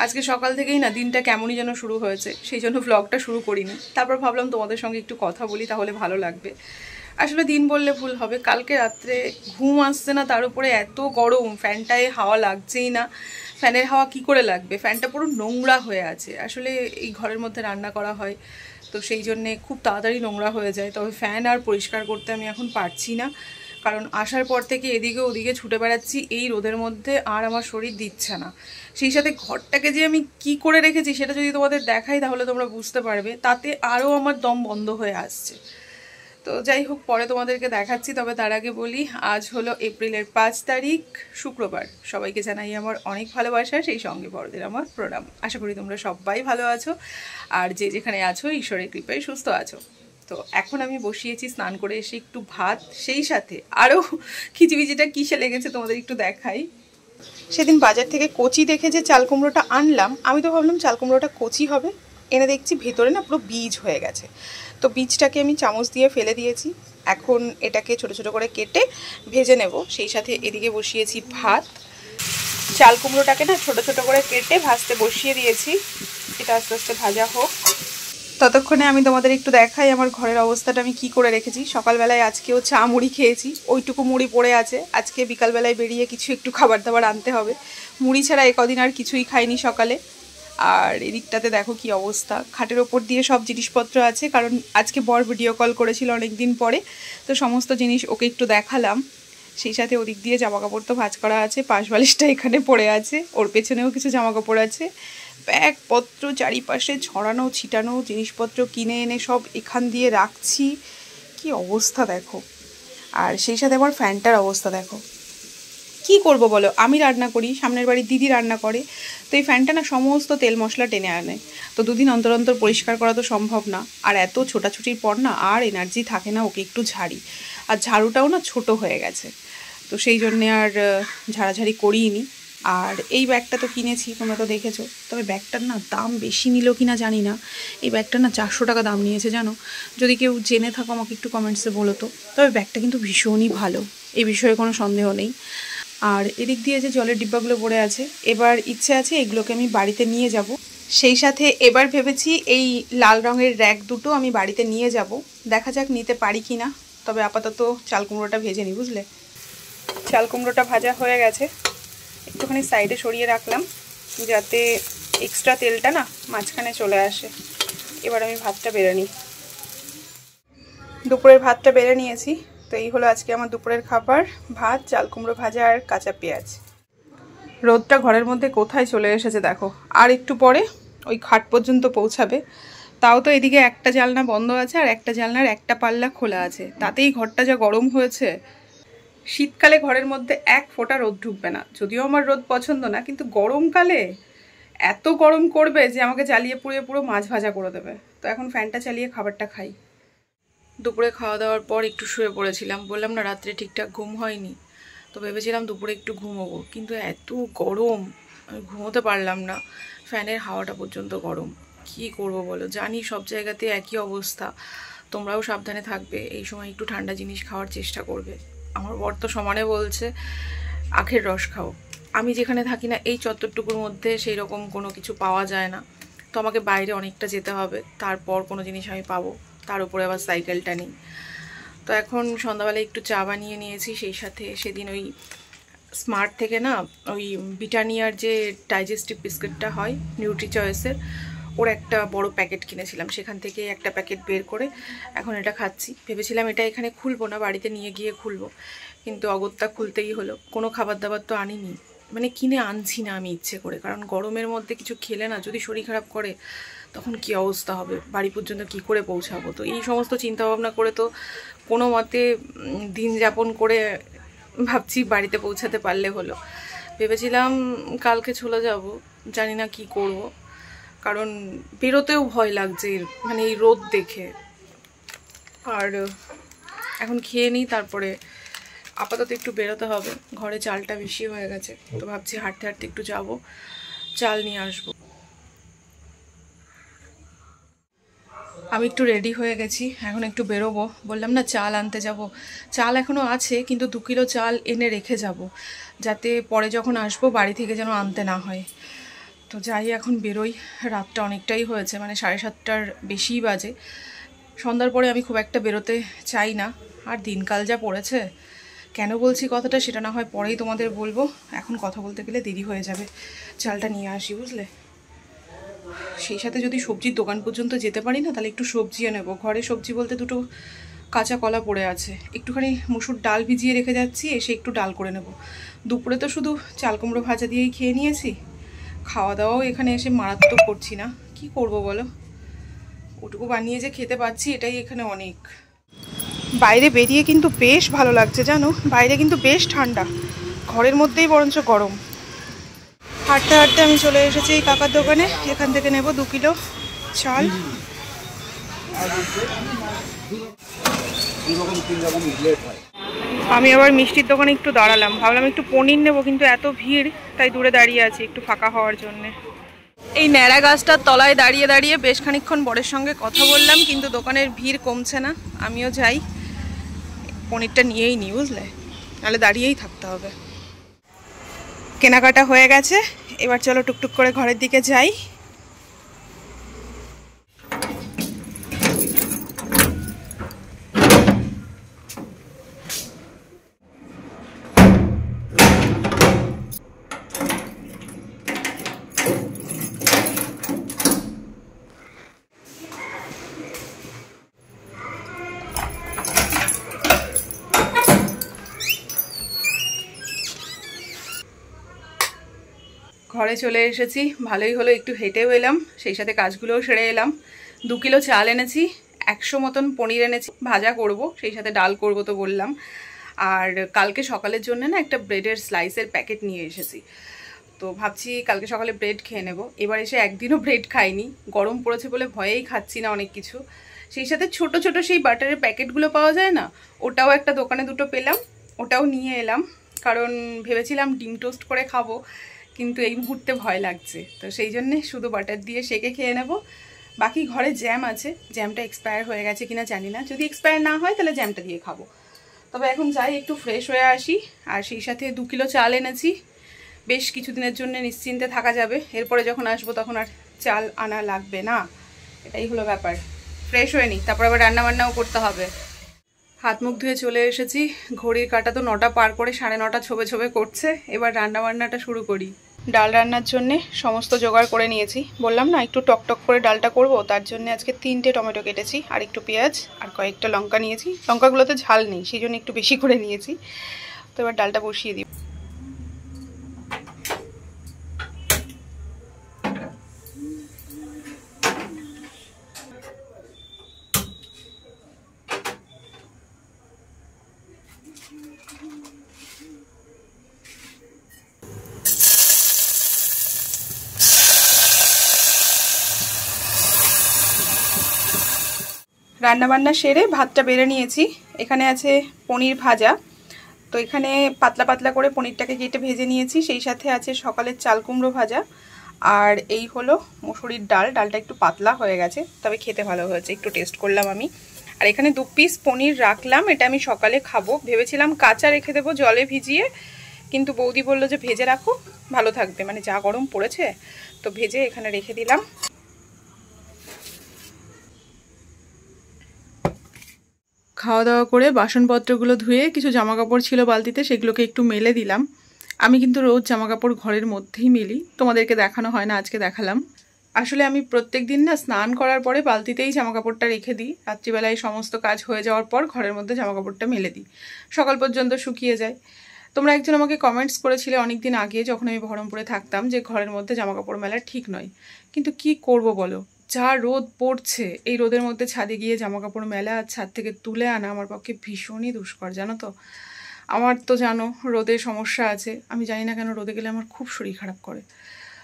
আজকে সকাল থেকেই না দিনটা কেমনই যেন শুরু হয়েছে, সেই জন্য ব্লগটা শুরু করিনি। তারপর ভাবলাম তোমাদের সঙ্গে একটু কথা বলি, তাহলে ভালো লাগবে। আসলে দিন বললে ভুল হবে, কালকে রাত্রে ঘুম আসছে না, তার উপরে এত গরম, ফ্যানটায় হাওয়া লাগছেই না। ফ্যানের হাওয়া কি করে লাগবে, ফ্যানটা পুরো নোংরা হয়ে আছে। আসলে এই ঘরের মধ্যে রান্না করা হয়, তো সেই জন্যে খুব তাড়াতাড়ি নোংরা হয়ে যায়। তবে ফ্যান আর পরিষ্কার করতে আমি এখন পারছি না, কারণ আসার পর থেকে এদিকে ওদিকে ছুটে বেড়াচ্ছি এই রোদের মধ্যে, আর আমার শরীর দিচ্ছে না। সেই সাথে ঘরটাকে যে আমি কি করে রেখেছি সেটা যদি তোমাদের দেখাই তাহলে তোমরা বুঝতে পারবে, তাতে আরও আমার দম বন্ধ হয়ে আসছে। তো যাই হোক, পরে তোমাদেরকে দেখাচ্ছি। তবে তার আগে বলি, আজ হলো এপ্রিলের 5 তারিখ, শুক্রবার। সবাইকে জানাই আমার অনেক ভালোবাসা, সেই সঙ্গে বড়দের আমার প্রণাম। আশা করি তোমরা সবাই ভালো আছো, আর যে যেখানে আছো ঈশ্বরের কৃপায় সুস্থ আছো। তো এখন আমি বসিয়েছি স্নান করে এসে একটু ভাত, সেই সাথে আরও খিচিবিচিটা কিসে লেগেছে তোমাদের একটু দেখাই। সেদিন বাজার থেকে কচি দেখে যে চাল কুমড়োটা আনলাম, আমি তো ভাবলাম চাল কুমড়োটা কচি হবে, এনে দেখছি ভেতরে না পুরো বীজ হয়ে গেছে। তো বীজটাকে আমি চামচ দিয়ে ফেলে দিয়েছি। এখন এটাকে ছোট ছোট করে কেটে ভেজে নেব। সেই সাথে এদিকে বসিয়েছি ভাত। চাল কুমড়োটাকে না ছোট ছোট করে কেটে ভাজতে বসিয়ে দিয়েছি, এটা আস্তে আস্তে ভাজা হোক। ততক্ষণে আমি তোমাদের একটু দেখাই আমার ঘরের অবস্থাটা আমি কি করে রেখেছি। সকালবেলায় আজকেও চা মুড়ি খেয়েছি, ওইটুকু মুড়ি পড়ে আছে। আজকে বিকালবেলায় বেরিয়ে কিছু একটু খাবার দাবার আনতে হবে। মুড়ি ছাড়া কদিন আর কিছুই খাইনি সকালে। আর এদিকটাতে দেখো কি অবস্থা, খাটের ওপর দিয়ে সব জিনিসপত্র আছে, কারণ আজকে বর ভিডিও কল করেছিল অনেক দিন পরে, তো সমস্ত জিনিস ওকে একটু দেখালাম। সেই সাথে ওদিক দিয়ে জামাকাপড় তো ভাঁজ করা আছে, পাশ বালিশটা এখানে পড়ে আছে, ওর পেছনেও কিছু জামাকাপড় আছে। ব্যাগপত্র চারিপাশে ছড়ানো ছিটানো, জিনিসপত্র কিনে এনে সব এখান দিয়ে রাখছি। কি অবস্থা দেখো। আর সেই সাথে আমার ফ্যানটার অবস্থা দেখো। কি করব বলো, আমি রান্না করি, সামনের বাড়ির দিদি রান্না করে, তো এই ফ্যানটা না সমস্ত তেল মশলা টেনে আনে। তো দুদিন অন্তর অন্তর পরিষ্কার করা তো সম্ভব না, আর এত ছোটাছুটির পর না আর এনার্জি থাকে না ওকে একটু ঝাড়ি। আর ঝাড়ুটাও না ছোট হয়ে গেছে, তো সেই জন্যে আর ঝাড়াঝাড়ি করিনি। আর এই ব্যাগটা তো কিনেছি, তোমরা তো দেখেছো। তবে ব্যাগটার না দাম বেশি নিল কি না জানি না। এই ব্যাগটা না 400 টাকা দাম নিয়েছে জানো। যদি কেউ জেনে থাকো আমাকে একটু কমেন্টসে বলো তো। তবে ব্যাগটা কিন্তু ভীষণই ভালো, এই বিষয়ে কোনো সন্দেহ নেই। আর এদিক দিয়ে যে জলের ডিব্বাগুলো পড়ে আছে, এবার ইচ্ছে আছে এগুলোকে আমি বাড়িতে নিয়ে যাব। সেই সাথে এবার ভেবেছি এই লাল রঙের র্যাক দুটো আমি বাড়িতে নিয়ে যাব। দেখা যাক নিতে পারি কি না। তবে আপাতত চাল কুমড়োটা ভেজে নিই, বুঝলে। চাল কুমড়োটা ভাজা হয়ে গেছে, একটুখানি সাইডে সরিয়ে রাখলাম যাতে এক্সট্রা তেলটা না মাঝখানে চলে আসে। এবার আমি ভাতটা বেড়ে নিই। দুপুরের ভাতটা বেড়ে নিয়েছি। তো এই হলো আজকে আমার দুপুরের খাবার, ভাত, চাল কুমড়ো ভাজা আর কাঁচা পেঁয়াজ। রোদটা ঘরের মধ্যে কোথায় চলে এসেছে দেখো, আর একটু পরে ওই খাট পর্যন্ত পৌঁছাবে। তাও তো এদিকে একটা জানলা বন্ধ আছে আর একটা জানলার একটা পাল্লা খোলা আছে, তাতেই ঘরটা যা গরম হয়েছে। শীতকালে ঘরের মধ্যে এক ফোঁটা রোদ ঢুকবে না, যদিও আমার রোদ পছন্দ না, কিন্তু গরমকালে এত গরম করবে যে আমাকে জ্বালিয়ে পুড়িয়ে পুরো মাছ ভাজা করে দেবে। তো এখন ফ্যানটা চালিয়ে খাবারটা খাই। দুপুরে খাওয়া দাওয়ার পর একটু শুয়ে পড়েছিলাম, বললাম না রাত্রে ঠিকঠাক ঘুম হয়নি। তো ভেবেছিলাম দুপুরে একটু ঘুমোবো, কিন্তু এত গরম আমি ঘুমোতে পারলাম না। ফ্যানের হাওয়াটা পর্যন্ত গরম। কি করব বলো, জানি সব জায়গাতে একই অবস্থা। তোমরাও সাবধানে থাকবে, এই সময় একটু ঠান্ডা জিনিস খাওয়ার চেষ্টা করবে। আমার বর তো সমানে বলছে আখের রস খাও। আমি যেখানে থাকি না এই চত্বরটুকুর মধ্যে সেই রকম কোনো কিছু পাওয়া যায় না, তো আমাকে বাইরে অনেকটা যেতে হবে, তারপর কোনো জিনিস আমি পাবো। তার উপরে আবার সাইকেলটা নেই। তো এখন সন্ধ্যাবেলায় একটু চা বানিয়ে নিয়েছি। সেই সাথে সেদিন ওই স্মার্ট থেকে না ওই ব্রিটানিয়ার যে ডাইজেস্টিভ বিস্কিটটা হয় নিউট্রি চয়েসের, ওর একটা বড় প্যাকেট কিনেছিলাম, সেখান থেকে একটা প্যাকেট বের করে এখন এটা খাচ্ছি। ভেবেছিলাম এটা এখানে খুলবো না, বাড়িতে নিয়ে গিয়ে খুলবো, কিন্তু অগত্যা খুলতেই হলো। কোনো খাবার দাবার তো আনিনি, মানে কিনে আনছি না আমি ইচ্ছে করে, কারণ গরমের মধ্যে কিছু খেলে না যদি শরীর খারাপ করে তখন কি অবস্থা হবে, বাড়ি পর্যন্ত কি করে পৌঁছাবো। তো এই সমস্ত চিন্তাভাবনা করে তো কোনো মতে দিন যাপন করে ভাবছি বাড়িতে পৌঁছাতে পারলে হলো। ভেবেছিলাম কালকে চলে যাব, জানি না কি করব, কারণ বেরোতেও ভয় লাগছে মানে এই রোদ দেখে। আর এখন খেয়ে নিই, তারপরে আপাতত একটু বেরোতে হবে। ঘরে চালটা বেশি হয়ে গেছে, তো ভাবছি হাঁটতে হাঁটতে একটু যাব, চাল নিয়ে আসবো। আমি একটু রেডি হয়ে গেছি, এখন একটু বেরোবো। বললাম না চাল আনতে যাব, চাল এখনও আছে, কিন্তু 2 কিলো চাল এনে রেখে যাব, যাতে পরে যখন আসবো বাড়ি থেকে যেন আনতে না হয়। তো যাই, এখন বেরোই। রাতটা অনেকটাই হয়েছে, মানে 7:30টার বেশিই বাজে। সন্ধ্যার পরে আমি খুব একটা বেরোতে চাই না, আর দিনকাল যা পড়েছে। কেন বলছি কথাটা সেটা না হয় পরেই তোমাদের বলবো, এখন কথা বলতে গেলে দেরি হয়ে যাবে। চালটা নিয়ে আসি, বুঝলে। সেই সাথে যদি সবজির দোকান পর্যন্ত যেতে পারি না, তাহলে একটু সবজিও নেবো। ঘরে সবজি বলতে দুটো কাঁচা কলা পড়ে আছে, একটুখানি মসুর ডাল ভিজিয়ে রেখে যাচ্ছি, এসে একটু ডাল করে নেব। দুপুরে তো শুধু চাল কুমড়ো ভাজা দিয়েই খেয়ে নিয়েছি, খাওয়া দাওয়াও এখানে এসে মারাত্মক করছি না। কি করব বলো, ওটুকু বানিয়ে যে খেতে পাচ্ছি এটাই এখানে অনেক। বাইরে বেরিয়ে কিন্তু বেশ ভালো লাগছে জানো, বাইরে কিন্তু বেশ ঠান্ডা, ঘরের মধ্যেই বরঞ্চ গরম। হাঁটতে হাঁটতে আমি চলে এসেছি এই কাকার দোকানে, এখান থেকে নেব 2 কিলো চাল। আমি আবার মিষ্টির দোকানে একটু দাঁড়ালাম, ভাবলাম একটু পনির নেবো, কিন্তু এত ভিড় তাই দূরে দাঁড়িয়ে আছি একটু ফাঁকা হওয়ার জন্যে। এই ন্যাড়া গাছটার তলায় দাঁড়িয়ে দাঁড়িয়ে বেশ খানিকক্ষণ বরের সঙ্গে কথা বললাম, কিন্তু দোকানের ভিড় কমছে না। আমিও যাই, পনিরটা নিয়েই নিই, বুঝলে, নাহলে দাঁড়িয়েই থাকতে হবে। কেনাকাটা হয়ে গেছে, এবার চলো টুকটুক করে ঘরের দিকে যাই। ঘরে চলে এসেছি, ভালোই হলো, একটু হেঁটেও এলাম, সেই সাথে কাজগুলোও সেরে এলাম। 2 কিলো চাল এনেছি, 100 মতন পনির এনেছি, ভাজা করব, সেই সাথে ডাল করব তো বললাম। আর কালকে সকালের জন্য না একটা ব্রেডের স্লাইসের প্যাকেট নিয়ে এসেছি, তো ভাবছি কালকে সকালে ব্রেড খেয়ে নেব। এবার এসে একদিনও ব্রেড খাইনি, গরম পড়েছে বলে ভয়েই খাচ্ছি না অনেক কিছু। সেই সাথে ছোট ছোট সেই বাটারের প্যাকেটগুলো পাওয়া যায় না, ওটাও একটা দোকানে দুটো পেলাম, ওটাও নিয়ে এলাম। কারণ ভেবেছিলাম ডিম টোস্ট করে খাবো, কিন্তু এই মুহূর্তে ভয় লাগছে, তো সেই জন্যে শুধু বাটার দিয়ে সেকে খেয়ে নেব। বাকি ঘরে জ্যাম আছে, জ্যামটা এক্সপায়ার হয়ে গেছে কিনা জানি না, যদি এক্সপায়ার না হয় তাহলে জ্যামটা দিয়ে খাবো। তবে এখন যাই একটু ফ্রেশ হয়ে আসি। আর সেই সাথে 2 কিলো চাল এনেছি, বেশ কিছুদিনের জন্য নিশ্চিন্তে থাকা যাবে, এরপরে যখন আসবো তখন আর চাল আনা লাগবে না, এটাই হলো ব্যাপার। ফ্রেশ হয়ে নিই, তারপর আবার রান্নাবান্নাও করতে হবে। হাত মুখ ধুয়ে চলে এসেছি, ঘড়ির কাঁটা তো 9টা পার করে 9:30 ছোবে ছোবে করছে। এবার রান্নাবান্নাটা শুরু করি। ডাল রান্নার জন্যে সমস্ত জোগাড় করে নিয়েছি, বললাম না একটু টকটক করে ডালটা করব, তার জন্য আজকে 3টে টমেটো কেটেছি, আর একটু পেঁয়াজ আর কয়েকটা লঙ্কা নিয়েছি। লঙ্কাগুলোতে ঝাল নেই, সেই জন্য একটু বেশি করে নিয়েছি। তো এবার ডালটা বসিয়ে দিই। রান্নাবান্না সেরে ভাতটা বেড়ে নিয়েছি, এখানে আছে পনির ভাজা, তো এখানে পাতলা পাতলা করে পনিরটাকে কেটে ভেজে নিয়েছি। সেই সাথে আছে সকালের চাল কুমড়ো ভাজা, আর এই হলো মুসুরির ডাল। ডালটা একটু পাতলা হয়ে গেছে, তবে খেতে ভালো হয়েছে, একটু টেস্ট করলাম আমি। আর এখানে 2 পিস পনির রাখলাম, এটা আমি সকালে খাবো। ভেবেছিলাম কাঁচা রেখে দেবো জলে ভিজিয়ে, কিন্তু বৌদি বললো যে ভেজে রাখো, ভালো থাকবে, মানে যা গরম পড়েছে, তো ভেজে এখানে রেখে দিলাম। খাওয়া দাওয়া করে বাসনপত্রগুলো ধুয়ে কিছু জামা কাপড় ছিল বালতিতে, সেগুলোকে একটু মেলে দিলাম। আমি কিন্তু রোজ জামা কাপড় ঘরের মধ্যেই মেলি, তোমাদেরকে দেখানো হয় না, আজকে দেখালাম। আসলে আমি প্রত্যেক দিন না স্নান করার পরে বালতিতেই জামা কাপড়টা রেখে দিই, রাত্রিবেলায় সমস্ত কাজ হয়ে যাওয়ার পর ঘরের মধ্যে জামা কাপড়টা মেলে দিই, সকাল পর্যন্ত শুকিয়ে যায়। তোমরা একজন আমাকে কমেন্টস করেছিলে অনেক দিন আগে, যখন আমি বহরমপুরে থাকতাম, যে ঘরের মধ্যে জামা কাপড় মেলা ঠিক নয়। কিন্তু কি করব বলো, যা রোদ পড়ছে, এই রোদের মধ্যে ছাদে গিয়ে জামা কাপড় মেলা আর ছাদ থেকে তুলে আনা আমার পক্ষে ভীষণই দুষ্কর, জানো তো। আমার তো জানো রোদের সমস্যা আছে, আমি জানি না কেন রোদে গেলে আমার খুব শরীর খারাপ করে,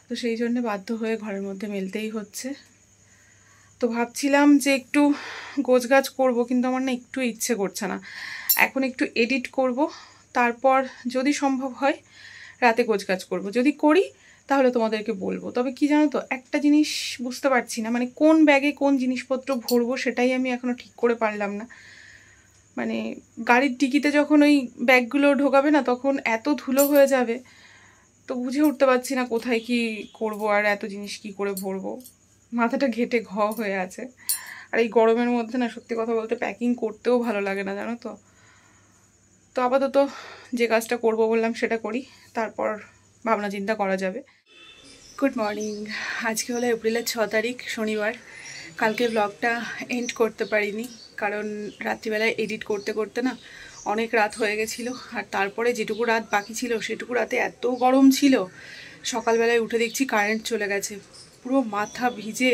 তো সেই জন্য বাধ্য হয়ে ঘরের মধ্যে মেলতেই হচ্ছে। তো ভাবছিলাম যে একটু গোছগাছ করব, কিন্তু আমার না একটু ইচ্ছে করছে না। এখন একটু এডিট করব, তারপর যদি সম্ভব হয় রাতে গোছগাছ করব, যদি করি তাহলে তোমাদেরকে বলবো। তবে কি জানো তো, একটা জিনিস বুঝতে পারছি না, মানে কোন ব্যাগে কোন জিনিসপত্র ভরবো সেটাই আমি এখনও ঠিক করে পারলাম না। মানে গাড়ির ডিকিতে যখন ওই ব্যাগগুলো ঢোকাবে না, তখন এত ধুলো হয়ে যাবে, তো বুঝে উঠতে পারছি না কোথায় কি করব আর এত জিনিস কি করে ভরবো, মাথাটা ঘেটে হয়ে আছে। আর এই গরমের মধ্যে না সত্যি কথা বলতে প্যাকিং করতেও ভালো লাগে না, জানো তো। তো আপাতত যে কাজটা করব বললাম সেটা করি, তারপর ভাবনা চিন্তা করা যাবে। Good morning. আজকে হলো এপ্রিলের 6 তারিখ, শনিবার। কালকে ব্লগটা এন্ড করতে পারিনি, কারণ রাত্রিবেলায় এডিট করতে করতে না অনেক রাত হয়ে গেছিলো। আর তারপরে যেটুকু রাত বাকি ছিল সেটুকু রাতে এত গরম ছিল, সকালবেলায় উঠে দেখছি কারেন্ট চলে গেছে। পুরো মাথা ভিজে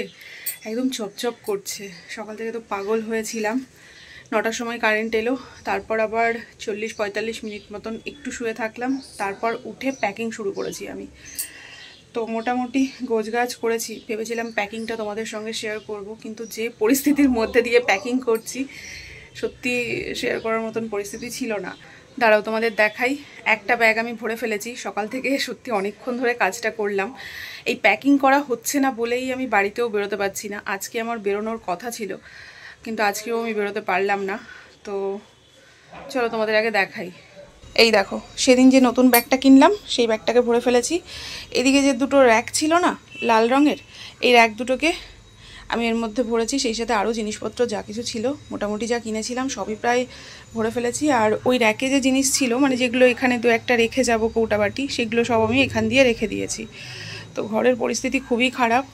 একদম চপচপ করছে। সকাল থেকে তো পাগল হয়েছিলাম। 9টার সময় কারেন্ট এলো, তারপর আবার 40-45 মিনিট মতন একটু শুয়ে থাকলাম, তারপর উঠে প্যাকিং শুরু করেছি আমি। তো মোটামুটি গোছগাছ করেছি, ভেবেছিলাম প্যাকিংটা তোমাদের সঙ্গে শেয়ার করব, কিন্তু যে পরিস্থিতির মধ্যে দিয়ে প্যাকিং করছি সত্যি শেয়ার করার মতন পরিস্থিতি ছিল না। দাঁড়াও তোমাদের দেখাই। একটা ব্যাগ আমি ভরে ফেলেছি, সকাল থেকে সত্যি অনেকক্ষণ ধরে কাজটা করলাম। এই প্যাকিং করা হচ্ছে না বলেই আমি বাড়িতেও বেরোতে পারছি না। আজকে আমার বেরোনোর কথা ছিল, কিন্তু আজকেও আমি বেরোতে পারলাম না। তো চলো তোমাদের আগে দেখাই। এই দেখো, সেদিন যে নতুন ব্যাগটা কিনলাম সেই ব্যাগটাকে ভরে ফেলেছি। এদিকে যে দুটো র্যাক ছিল না লাল রঙের, এই র্যাক দুটোকে আমি এর মধ্যে ভরেছি, সেই সাথে আরও জিনিসপত্র যা কিছু ছিল মোটামুটি যা কিনেছিলাম সবই প্রায় ভরে ফেলেছি। আর ওই র্যাকে যে জিনিস ছিল, মানে যেগুলো এখানে দু একটা রেখে যাব কৌটাবাটি, সেগুলো সব আমি এখান দিয়ে রেখে দিয়েছি। তো ঘরের পরিস্থিতি খুবই খারাপ।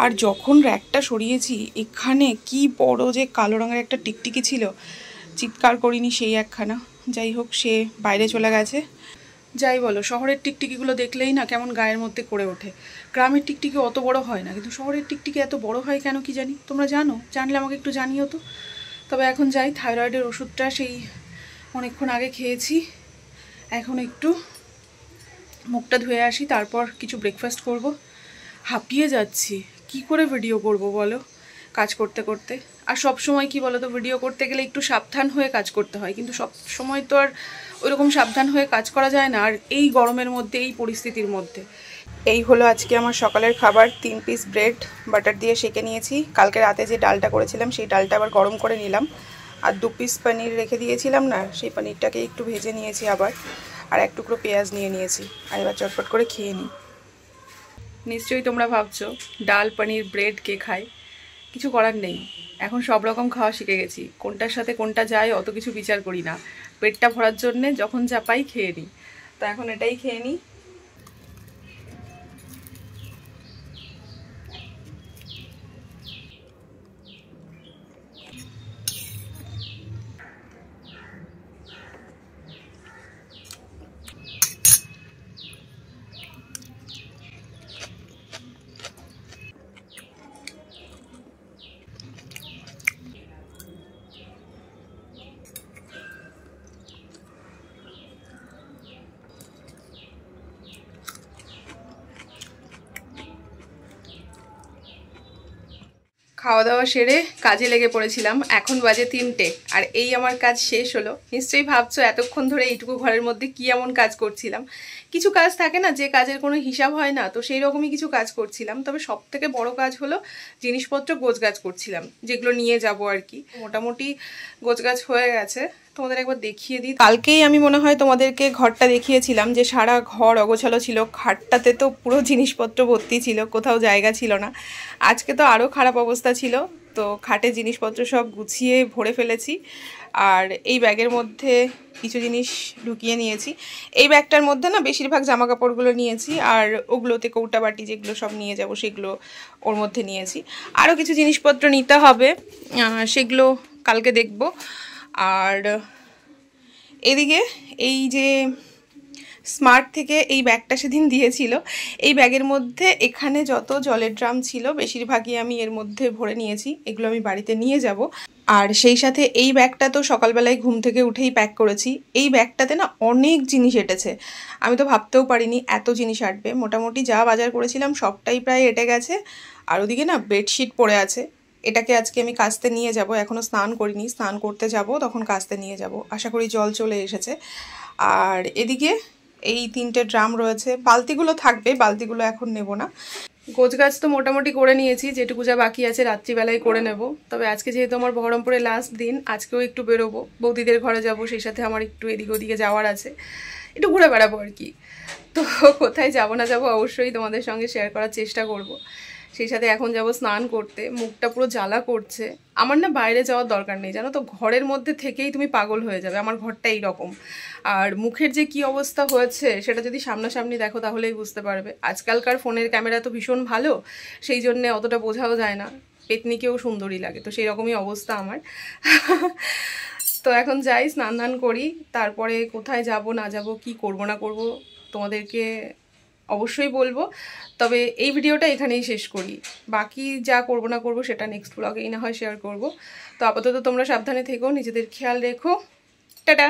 আর যখন র্যাকটা সরিয়েছি, এখানে কি বড় যে কালো রঙের একটা টিকটিকি ছিল, চিৎকার করিনি সেই একখানা। যাই হোক, সে বাইরে চলে গেছে। যাই বলো, শহরের টিকটিকিগুলো দেখলেই না কেমন গায়ের মধ্যে করে ওঠে। গ্রামের টিকটিকি অত বড় হয় না, কিন্তু শহরের টিকটিকি এত বড় হয় কেন কি জানি। তোমরা জানো? জানলে আমাকে একটু জানিও তো। তবে এখন যাই, থাইরয়েডের ওষুধটা সেই অনেকক্ষণ আগে খেয়েছি। এখন একটু মুখটা ধুয়ে আসি, তারপর কিছু ব্রেকফাস্ট করব। হাঁপিয়ে যাচ্ছি, কি করে ভিডিও করব বলো কাজ করতে করতে। আর সব সময় কি বলো তো, ভিডিও করতে গেলে একটু সাবধান হয়ে কাজ করতে হয়, কিন্তু সব সময় তো আর ওইরকম সাবধান হয়ে কাজ করা যায় না। আর এই গরমের মধ্যে, এই পরিস্থিতির মধ্যে। এই হলো আজকে আমার সকালের খাবার। 3 পিস ব্রেড বাটার দিয়ে সেঁকে নিয়েছি। কালকে রাতে যে ডালটা করেছিলাম সেই ডালটা আবার গরম করে নিলাম। আর 2 পিস পনির রেখে দিয়েছিলাম না, সেই পনিরটাকে একটু ভেজে নিয়েছি আবার। আর এক টুকরো পেঁয়াজ নিয়ে নিয়েছি। আর এবার চটপট করে খেয়ে নিই। নিশ্চয়ই তোমরা ভাবছো ডাল পনির ব্রেড কে খায়। কিছু করার নেই, এখন সব রকম খাওয়া শিখে গেছি। কোনটার সাথে কোনটা যায় অত কিছু বিচার করি না। পেটটা ভরার জন্যে যখন যা পাই খেয়ে নিই। তো এখন এটাই খেয়ে নিই। খাওয়া দাওয়া সেরে কাজে লেগে পড়েছিলাম। এখন বাজে 3টে, আর এই আমার কাজ শেষ হলো। নিশ্চয়ই ভাবছো এতক্ষণ ধরে এইটুকু ঘরের মধ্যে কি এমন কাজ করছিলাম। কিছু কাজ থাকে না যে কাজের কোনো হিসাব হয় না, তো সেই রকমই কিছু কাজ করছিলাম। তবে সব থেকে বড় কাজ হলো জিনিসপত্র গোছগাছ করছিলাম, যেগুলো নিয়ে যাব আর কি। মোটামুটি গোছগাছ হয়ে গেছে, তোমাদের একবার দেখিয়ে দিই। কালকেই আমি মনে হয় তোমাদেরকে ঘরটা দেখিয়েছিলাম যে সারা ঘর অগোছালো ছিল। খাটটাতে তো পুরো জিনিসপত্র ভর্তি ছিল, কোথাও জায়গা ছিল না। আজকে তো আরও খারাপ অবস্থা ছিল। তো খাটে জিনিসপত্র সব গুছিয়ে ভরে ফেলেছি। আর এই ব্যাগের মধ্যে কিছু জিনিস ঢুকিয়ে নিয়েছি। এই ব্যাগটার মধ্যে না বেশিরভাগ জামা কাপড়গুলো নিয়েছি, আর ওগুলোতে কৌটা বাটি যেগুলো সব নিয়ে যাব সেগুলো ওর মধ্যে নিয়েছি। আরও কিছু জিনিসপত্র নিতে হবে, সেগুলো কালকে দেখব। আর এদিকে এই যে স্মার্ট থেকে এই ব্যাগটা সেদিন দিয়েছিল, এই ব্যাগের মধ্যে এখানে যত জলের ড্রাম ছিল বেশিরভাগই আমি এর মধ্যে ভরে নিয়েছি। এগুলো আমি বাড়িতে নিয়ে যাব। আর সেই সাথে এই ব্যাগটা তো সকালবেলায় ঘুম থেকে উঠেই প্যাক করেছি। এই ব্যাগটাতে না অনেক জিনিস এঁটেছে, আমি তো ভাবতেও পারিনি এত জিনিস আঁটবে। মোটামুটি যা বাজার করেছিলাম সবটাই প্রায় এঁটে গেছে। আর ওদিকে না বেডশিট পড়ে আছে, এটাকে আজকে আমি কাচতে নিয়ে যাব। এখনও স্নান করিনি, স্নান করতে যাব তখন কাচতে নিয়ে যাব। আশা করি জল চলে এসেছে। আর এদিকে এই 3টে ড্রাম রয়েছে, বালতিগুলো থাকবে, বালতিগুলো এখন নেব না। গোছগাছ তো মোটামুটি করে নিয়েছি, যেটুকু যা বাকি আছে রাত্রিবেলায় করে নেব। তবে আজকে যেহেতু আমার বহরমপুরে লাস্ট দিন, আজকেও একটু বেরোবো, বৌদিদের ঘরে যাব, সেই সাথে আমার একটু এদিকে ওদিকে যাওয়ার আছে, একটু ঘুরে বেড়াবো আর কি। তো কোথায় যাব না যাব অবশ্যই তোমাদের সঙ্গে শেয়ার করার চেষ্টা করব। সেই সাথে এখন যাব স্নান করতে, মুখটা পুরো জ্বালা করছে। আমার না বাইরে যাওয়ার দরকার নেই, জানো তো, ঘরের মধ্যে থেকেই তুমি পাগল হয়ে যাবে। আমার ঘরটা এইরকম। আর মুখের যে কি অবস্থা হয়েছে সেটা যদি সামনাসামনি দেখো তাহলেই বুঝতে পারবে। আজকালকার ফোনের ক্যামেরা তো ভীষণ ভালো, সেই জন্যে অতটা বোঝাও যায় না, পেতনিকেও সুন্দরী লাগে। তো সেই রকমই অবস্থা আমার। তো এখন যাই, স্নান ধান করি, তারপরে কোথায় যাব না যাব, কি করব না করব তোমাদেরকে অবশ্যই বলবো। তবে এই ভিডিওটা এখানেই শেষ করি, বাকি যা করব না করব সেটা নেক্সট ব্লগেই না হয় শেয়ার করব। তো আপাতত তোমরা সাবধানে থেকো, নিজেদের খেয়াল রেখো, টাটা।